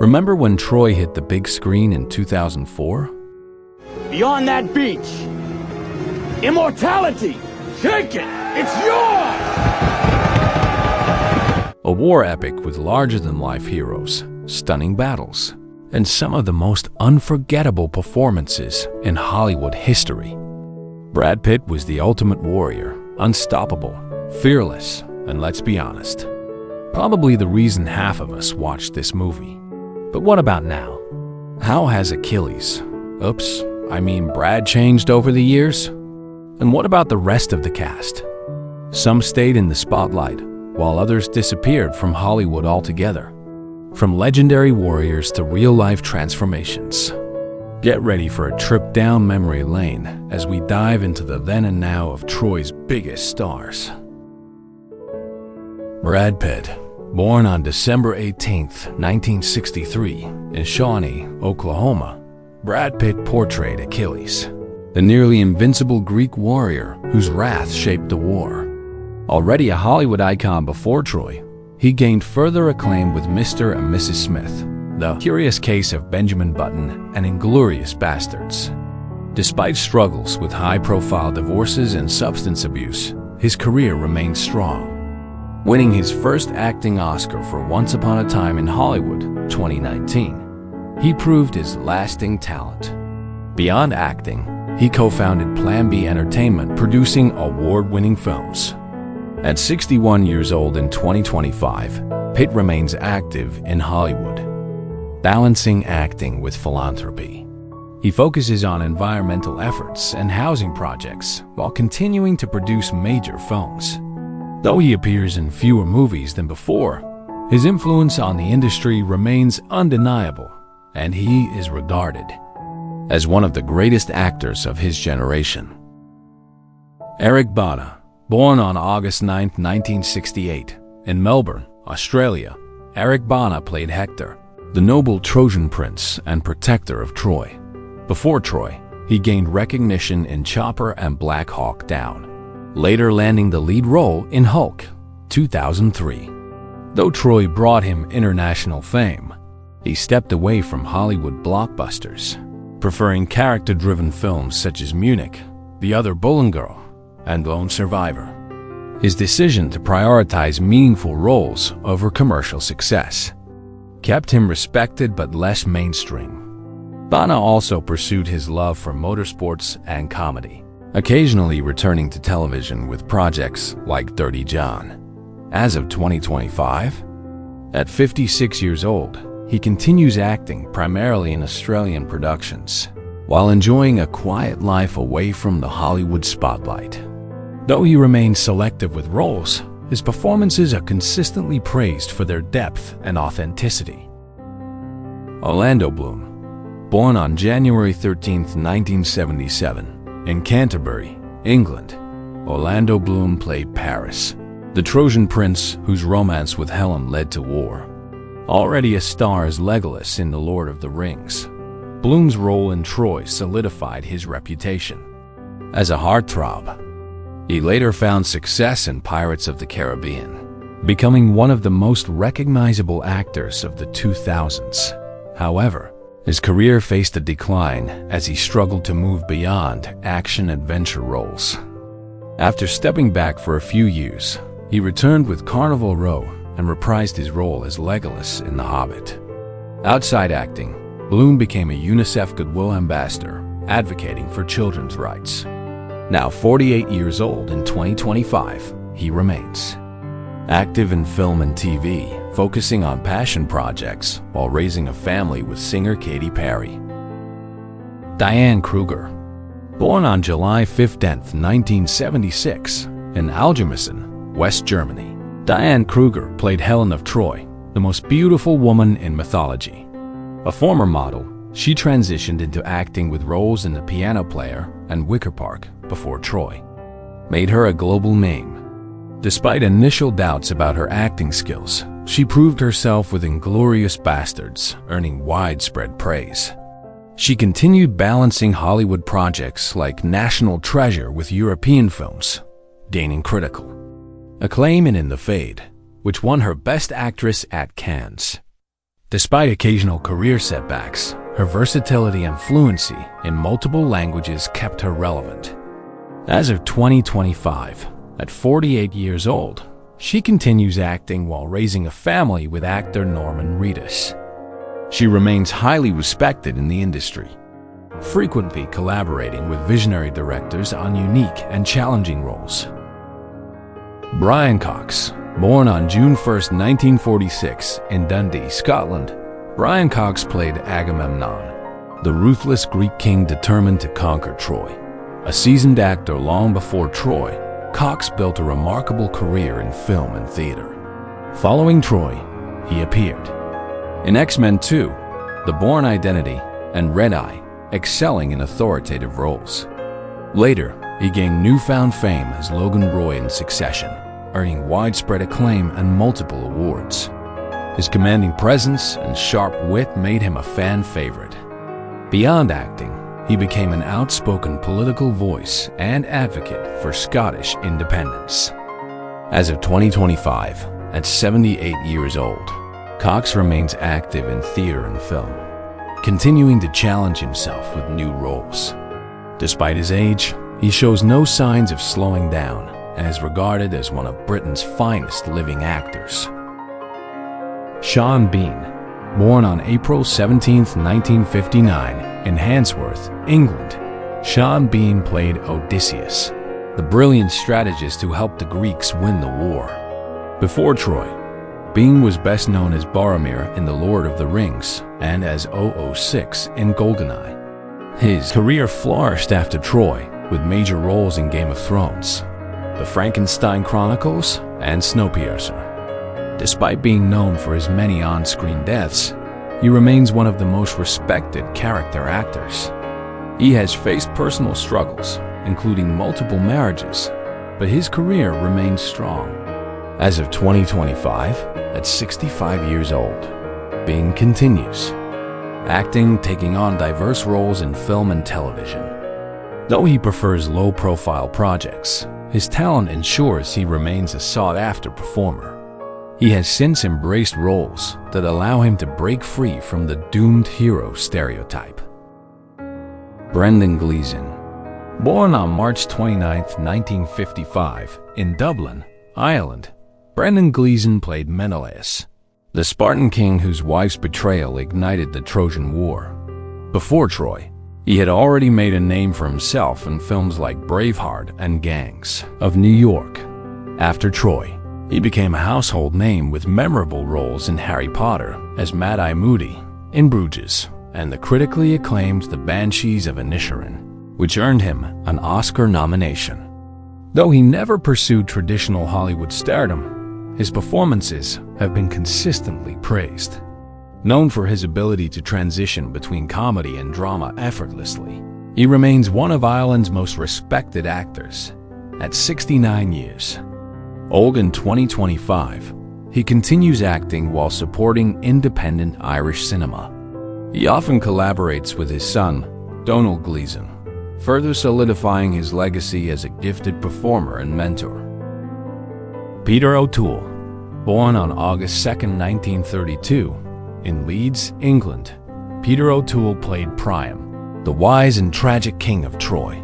Remember when Troy hit the big screen in 2004? Beyond that beach, immortality! Take it! It's yours! A war epic with larger-than-life heroes, stunning battles, and some of the most unforgettable performances in Hollywood history. Brad Pitt was the ultimate warrior, unstoppable, fearless, and let's be honest, probably the reason half of us watched this movie. But what about now? How has Achilles, Brad changed over the years? And what about the rest of the cast? Some stayed in the spotlight, while others disappeared from Hollywood altogether. From legendary warriors to real-life transformations. Get ready for a trip down memory lane as we dive into the then and now of Troy's biggest stars. Brad Pitt, born on December 18, 1963, in Shawnee, Oklahoma, Brad Pitt portrayed Achilles, the nearly invincible Greek warrior whose wrath shaped the war. Already a Hollywood icon before Troy, he gained further acclaim with Mr. and Mrs. Smith, The Curious Case of Benjamin Button, and Inglourious Basterds. Despite struggles with high-profile divorces and substance abuse, his career remained strong. Winning his first acting Oscar for Once Upon a Time in Hollywood, 2019, he proved his lasting talent. Beyond acting, he co-founded Plan B Entertainment, producing award-winning films. At 61 years old in 2025, Pitt remains active in Hollywood, balancing acting with philanthropy. He focuses on environmental efforts and housing projects while continuing to produce major films. Though he appears in fewer movies than before, his influence on the industry remains undeniable, and he is regarded as one of the greatest actors of his generation. Eric Bana, born on August 9, 1968, in Melbourne, Australia, Eric Bana played Hector, the noble Trojan prince and protector of Troy. Before Troy, he gained recognition in Chopper and Black Hawk Down, later landing the lead role in Hulk, 2003. Though Troy brought him international fame, he stepped away from Hollywood blockbusters, preferring character-driven films such as Munich, The Other Boleyn Girl, and Lone Survivor. His decision to prioritize meaningful roles over commercial success kept him respected but less mainstream. Bana also pursued his love for motorsports and comedy, occasionally returning to television with projects like Dirty John. As of 2025, at 56 years old, he continues acting primarily in Australian productions, while enjoying a quiet life away from the Hollywood spotlight. Though he remains selective with roles, his performances are consistently praised for their depth and authenticity. Orlando Bloom, born on January 13, 1977, in Canterbury, England, Orlando Bloom played Paris, the Trojan prince whose romance with Helen led to war. Already a star as Legolas in The Lord of the Rings, Bloom's role in Troy solidified his reputation. As a heartthrob, he later found success in Pirates of the Caribbean, becoming one of the most recognizable actors of the 2000s. However, his career faced a decline as he struggled to move beyond action-adventure roles. After stepping back for a few years, he returned with Carnival Row and reprised his role as Legolas in The Hobbit. Outside acting, Bloom became a UNICEF Goodwill Ambassador, advocating for children's rights. Now 48 years old in 2025, he remains active in film and TV, focusing on passion projects while raising a family with singer Katy Perry. Diane Kruger, born on July 15, 1976, in Algermissen, West Germany, Diane Kruger played Helen of Troy, the most beautiful woman in mythology. A former model, she transitioned into acting with roles in The Piano Player and Wicker Park before Troy made her a global name. Despite initial doubts about her acting skills, she proved herself with Inglourious Basterds, earning widespread praise. She continued balancing Hollywood projects like National Treasure with European films, gaining critical acclaim in The Fade, which won her Best Actress at Cannes. Despite occasional career setbacks, her versatility and fluency in multiple languages kept her relevant. As of 2025, at 48 years old, she continues acting while raising a family with actor Norman Reedus. She remains highly respected in the industry, frequently collaborating with visionary directors on unique and challenging roles. Brian Cox, born on June 1, 1946, in Dundee, Scotland, Brian Cox played Agamemnon, the ruthless Greek king determined to conquer Troy. A seasoned actor long before Troy, Cox built a remarkable career in film and theater. Following Troy, he appeared in X-Men 2, The Bourne Identity, and Red Eye, excelling in authoritative roles. Later, he gained newfound fame as Logan Roy in Succession, earning widespread acclaim and multiple awards. His commanding presence and sharp wit made him a fan favorite. Beyond acting, he became an outspoken political voice and advocate for Scottish independence. As of 2025, at 78 years old, Cox remains active in theater and film, continuing to challenge himself with new roles. Despite his age, he shows no signs of slowing down and is regarded as one of Britain's finest living actors. Sean Bean, born on April 17, 1959, in Handsworth, England, Sean Bean played Odysseus, the brilliant strategist who helped the Greeks win the war. Before Troy, Bean was best known as Boromir in The Lord of the Rings and as 006 in GoldenEye. His career flourished after Troy, with major roles in Game of Thrones, The Frankenstein Chronicles, and Snowpiercer. Despite being known for his many on-screen deaths, he remains one of the most respected character actors. He has faced personal struggles, including multiple marriages, but his career remains strong. As of 2025, at 65 years old, Bean continues acting, taking on diverse roles in film and television. Though he prefers low-profile projects, his talent ensures he remains a sought-after performer. He has since embraced roles that allow him to break free from the doomed hero stereotype. Brendan Gleeson, born on March 29, 1955, in Dublin, Ireland, Brendan Gleeson played Menelaus, the Spartan king whose wife's betrayal ignited the Trojan War. Before Troy, he had already made a name for himself in films like Braveheart and Gangs of New York. After Troy, he became a household name with memorable roles in Harry Potter as Mad-Eye Moody in Bruges and the critically acclaimed The Banshees of Inisherin, which earned him an Oscar nomination. Though he never pursued traditional Hollywood stardom, his performances have been consistently praised. Known for his ability to transition between comedy and drama effortlessly, he remains one of Ireland's most respected actors. At 69 years old in 2025, he continues acting while supporting independent Irish cinema. He often collaborates with his son, Donald Gleeson, further solidifying his legacy as a gifted performer and mentor. Peter O'Toole, born on August 2, 1932, in Leeds, England, Peter O'Toole played Priam, the wise and tragic king of Troy.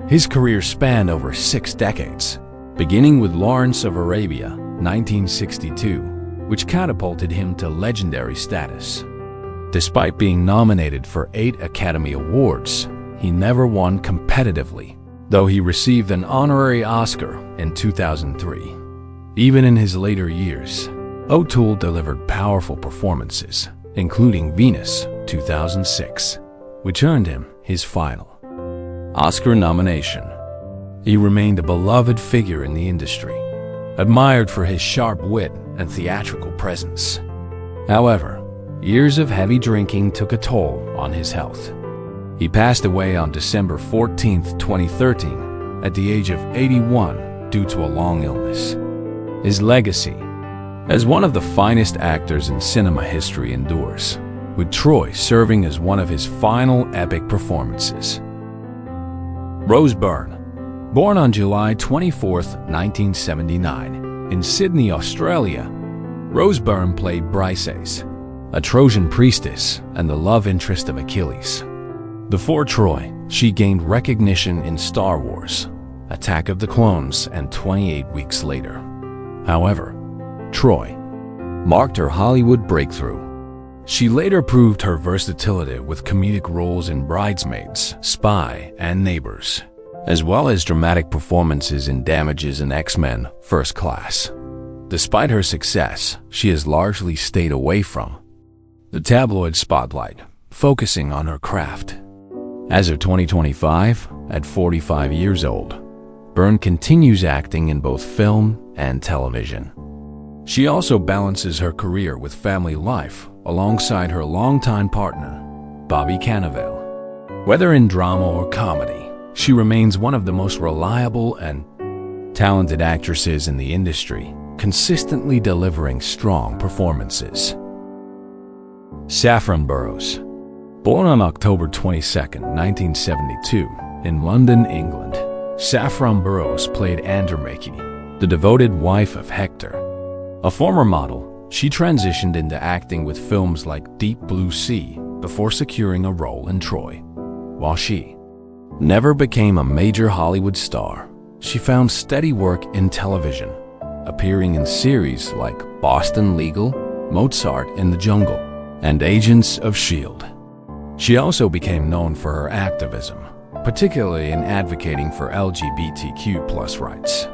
His career spanned over 6 decades, beginning with Lawrence of Arabia, 1962, which catapulted him to legendary status. Despite being nominated for 8 Academy Awards, he never won competitively, though he received an honorary Oscar in 2003. Even in his later years, O'Toole delivered powerful performances, including Venus, 2006, which earned him his final Oscar nomination. He remained a beloved figure in the industry, admired for his sharp wit and theatrical presence. However, years of heavy drinking took a toll on his health. He passed away on December 14, 2013, at the age of 81 due to a long illness. His legacy as one of the finest actors in cinema history endures, with Troy serving as one of his final epic performances. Rose Byrne, born on July 24, 1979, in Sydney, Australia, Rose Byrne played Briseis, a Trojan priestess and the love interest of Achilles. Before Troy, she gained recognition in Star Wars, Attack of the Clones, and 28 Weeks Later. However, Troy marked her Hollywood breakthrough. She later proved her versatility with comedic roles in Bridesmaids, Spy, and Neighbors, as well as dramatic performances in Damages and X-Men: First Class. Despite her success, she has largely stayed away from the tabloid spotlight, focusing on her craft. As of 2025, at 45 years old, Byrne continues acting in both film and television. She also balances her career with family life alongside her longtime partner, Bobby Cannavale. Whether in drama or comedy, she remains one of the most reliable and talented actresses in the industry, consistently delivering strong performances. Saffron Burrows. Born on October 22, 1972, in London, England, Saffron Burrows played Andromache, the devoted wife of Hector. A former model, she transitioned into acting with films like Deep Blue Sea before securing a role in Troy. While she never became a major Hollywood star, she found steady work in television, appearing in series like Boston Legal, Mozart in the Jungle, and Agents of S.H.I.E.L.D. She also became known for her activism, particularly in advocating for LGBTQ+ rights.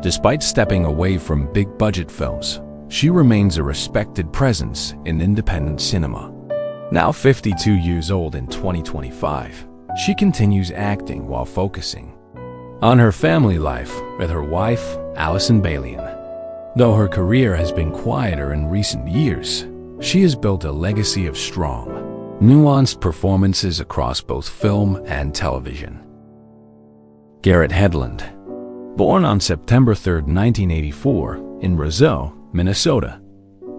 Despite stepping away from big-budget films, she remains a respected presence in independent cinema. Now 52 years old in 2025, she continues acting while focusing on her family life with her wife, Alison Balian. Though her career has been quieter in recent years, she has built a legacy of strong, nuanced performances across both film and television. Garrett Hedlund. Born on September 3, 1984, in Roseau, Minnesota,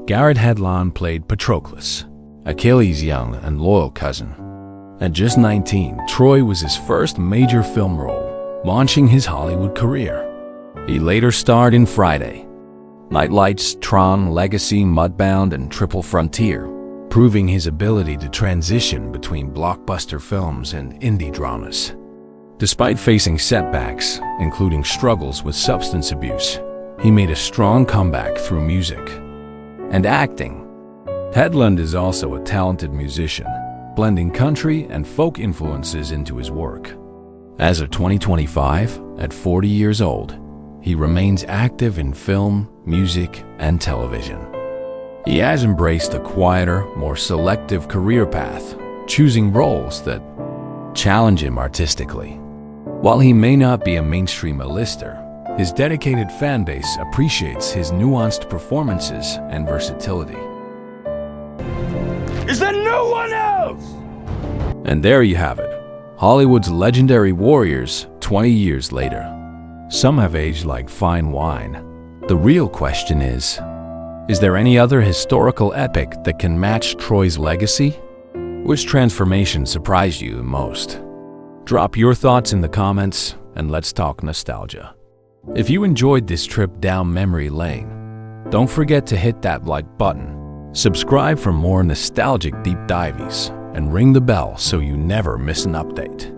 Garrett Hedlund played Patroclus, Achilles' young and loyal cousin. At just 19, Troy was his first major film role, launching his Hollywood career. He later starred in Friday, Night Lights, Tron, Legacy, Mudbound, and Triple Frontier, proving his ability to transition between blockbuster films and indie dramas. Despite facing setbacks, including struggles with substance abuse, he made a strong comeback through music and acting. Hedlund is also a talented musician, blending country and folk influences into his work. As of 2025, at 40 years old, he remains active in film, music, and television. He has embraced a quieter, more selective career path, choosing roles that challenge him artistically. While he may not be a mainstream A-lister, his dedicated fan base appreciates his nuanced performances and versatility. Is there no one else? And there you have it, Hollywood's legendary warriors 20 years later. Some have aged like fine wine. The real question is there any other historical epic that can match Troy's legacy? Which transformation surprised you the most? Drop your thoughts in the comments and let's talk nostalgia. If you enjoyed this trip down memory lane, don't forget to hit that like button, subscribe for more nostalgic deep dives, and ring the bell so you never miss an update.